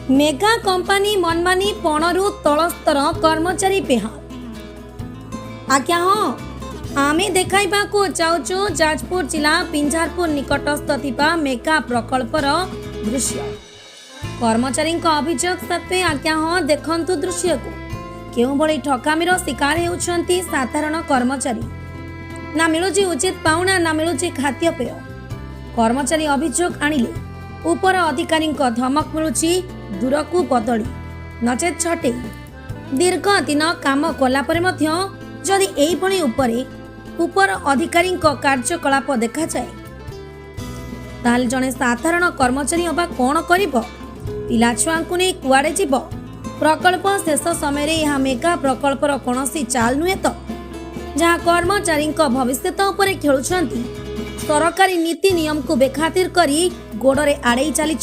Mega company मनमानी पणरु तलस्तर कर्मचारी बेहाल। आज्ञा हाँ आमे देखाइबा को चाहूँ जाजपुर जिला पिंझारपुर निकटस्थ थिबा मेगा प्रकल्पर दृश्य। कर्मचारी अभियोग सत्वे आज्ञा हाँ देखंतु दृश्य को केउ भली ठकामीर शिकार हेउछंती साधारण कर्मचारी। ना मिलुची उचित पाउना ना मिलुची खाद्यपेय। कर्मचारी अभियोग आनिले उपर अधिकारी धमक मिलुची दूरकू बदली नचेत छटे दीर्घ दिन काम कला परे मध्य जदि एही भली उपर अधिकारी कार्यकलाप देखा जाए ताल जने साधारण कर्मचारी अबा कौन करिबो? पिला छुआंकु नै कुआडे जीवो? प्रकल्प शेष समय यह मेगा प्रकल्पर कौनसी चाल नुहे तो जहाँ कर्मचारी भविष्य उपरे खेलुछंती सरकारी नीति नियम को बेखातिर करी गोड़े आड़े चली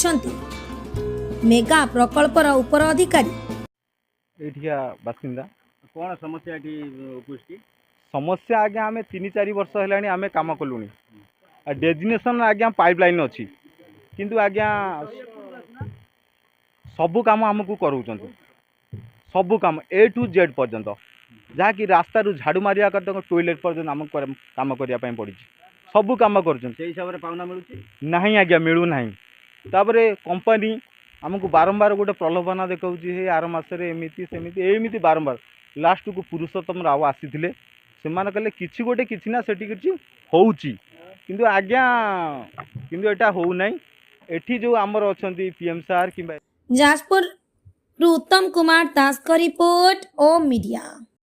मेगा प्रकल्पर उपर अधिकारी। बासिंदा कौन समस्या उपस्थि समस्या आज्ञा आम 3-4 वर्ष है आम कम कलुनी डेजिनेशन आज्ञा पाइपलाइन अच्छी किंतु आज्ञा सबू काम आमको कराऊँ सबू काम A to Z पर्यंत जहाँकि रास्ता झाड़ू मारिया कर टॉयलेट पर्यंत आम कम करने पड़ी सबू कम कर हिसाब से पाउना मिलूँ ना आज्ञा मिलू ना तापरे कंपनी आमको बारंबार गोटे प्रलोभन देखा हे आर मसरे एमती सेमती बारंबार लास्ट को पुरुषोत्तम राव आसी से कहले किसी गोटे किसी ना सेठी किसी होउची किंतु आज्ञा किंतु एटा हो नहीं एठी जो आमर अछंती पीएम सार कि जाजपुर उत्तम कुमार दास का रिपोर्ट ओ मीडिया।